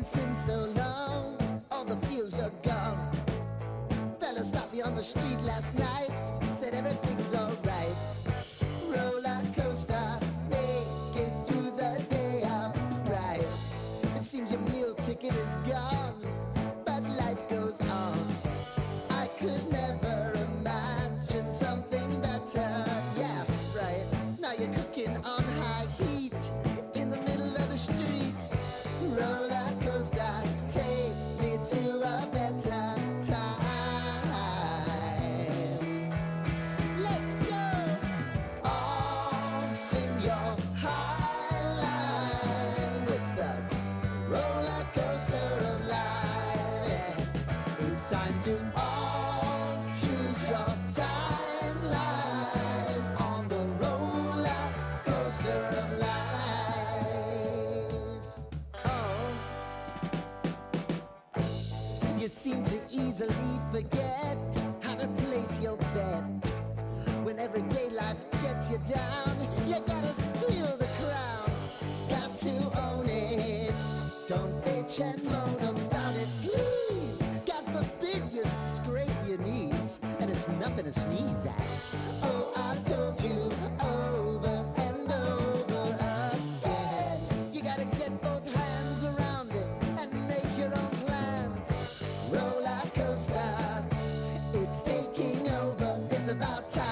in sin so long, all the feels are gone. Fella stopped me on the street last night, said everything's alright. Roller coaster, make it through the day upright. It seems your meal ticket is gone, but life goes on. I could never imagine something better. Yeah, right. Now you're cooking on high heat in the middle of the street. Roller coaster, take me to a better time. Let's go. All sing your high line with the roller coaster of life. Yeah. It's time to all choose your timeline on the roller coaster of life. Oh, you seem to easily forget how to place your bet. When everyday life gets you down, you gotta steal the crown. Got to own it. Don't bitch and moan about it, please. God forbid you scrape your knees, and it's nothing to sneeze at. Oh, I've told you over and over again. You gotta get both hands around it and make your own plans. Roller coaster, it's taking over. It's about time.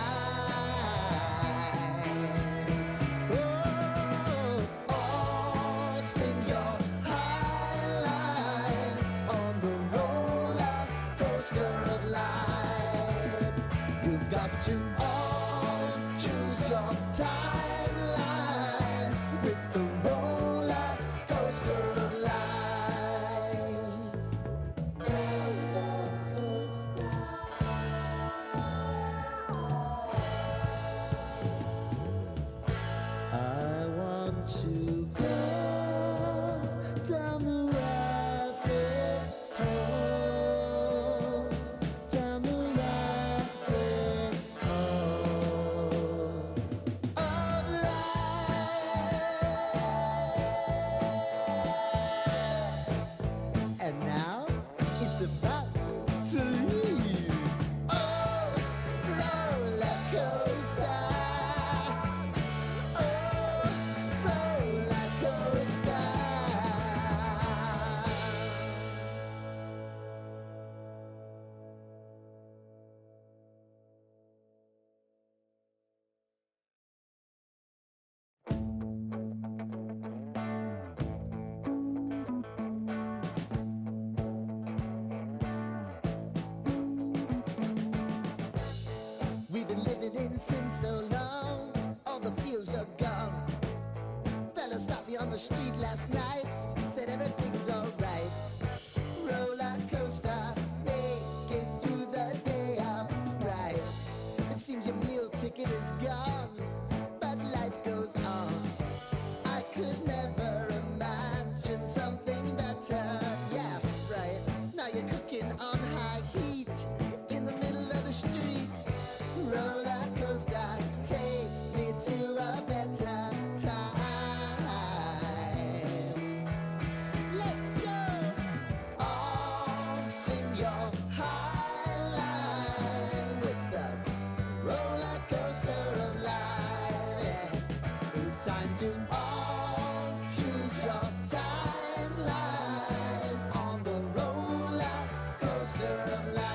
Oh, sing your high line on the roller coaster of life. You've got to all choose your timeline with the roller coaster of life. Roller coaster. I want to go down the rabbit hole, down the rabbit hole of life. And now it's about to leave. Oh, roller coaster. Oh, roller coaster. We've been living in sin so long, all the feels are gone. Fella stopped me on the street last night, said everything's alright. Roller coaster, make it through the day upright. It seems your meal ticket is gone, but life goes on. I could never imagine something better. Yeah, right. Now you're cooking on high heat in the middle of the street. Roller coaster, take me to a better time. Let's go. All sing your high line with the roller coaster of life. Yeah. It's time to all choose your timeline on the roller coaster of life.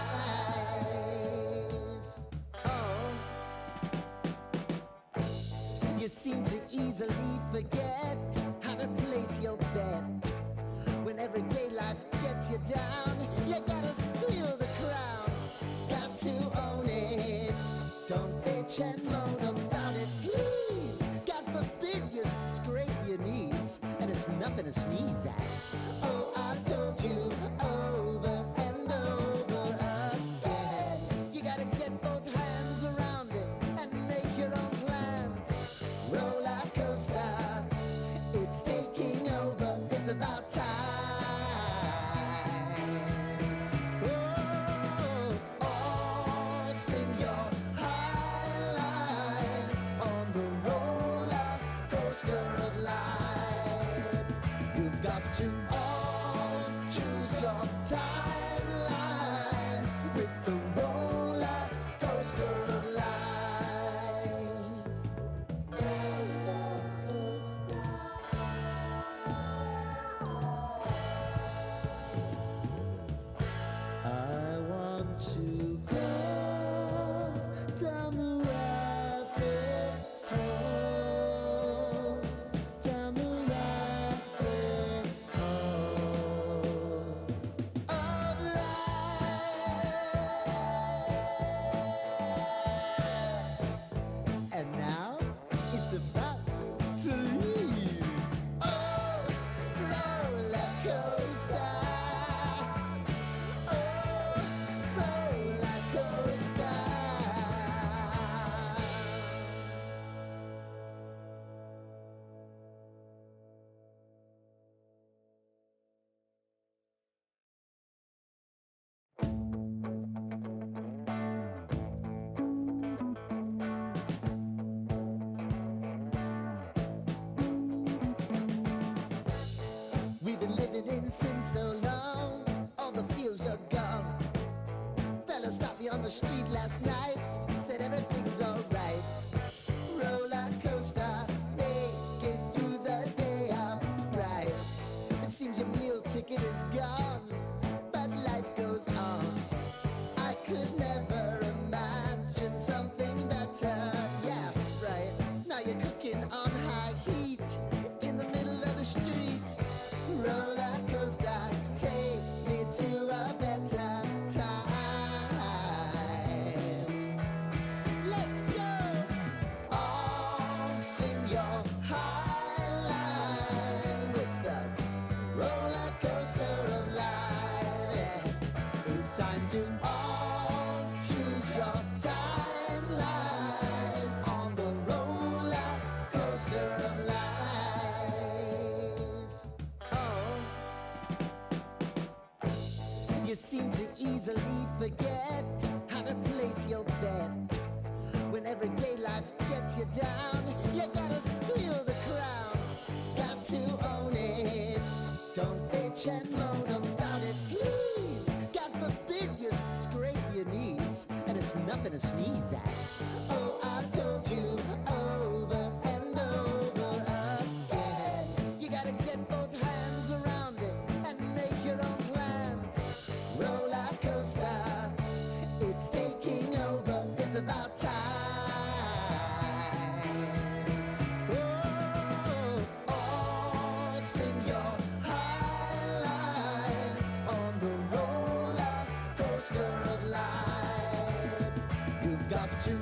Oh, you seem to easily forget how to place your bet. When everyday life gets you down, you gotta steal the crown. Got to own it. Don't bitch and moan about it, please. God forbid you scrape your knees, and it's nothing to sneeze at. Oh, I've told you over and over again. You gotta get both hands around it and make your own plans. Roller coaster, it's taking over. It's about time. Oh, sing your high line on the roller coaster of life. You've got to all living in sin so long, all the feels are gone. Fella stopped me on the street last night, said everything's alright. Roller coaster, make it through the day upright. It seems your meal ticket is gone, but life goes on. I could never imagine something better. Yeah, right. Now you're cooking on high heat in the middle of the street. Roller coaster, take me to a better time. Let's go. All sing your high line with the roller coaster of life. Yeah. It's time to all choose your timeline on the roller coaster of life. Oh, you seem to easily forget how to place your bet. When everyday life gets you down, you gotta steal the crown. Got to own it. Don't bitch and moan about it, please. God forbid you scrape your knees, and it's nothing to sneeze at. Oh, I've told you over and over again. You gotta get both hands around it and make your own plans. Roller coaster, it's taking over. It's about time. Oh, all sing your high line on the roller coaster of life. You've got to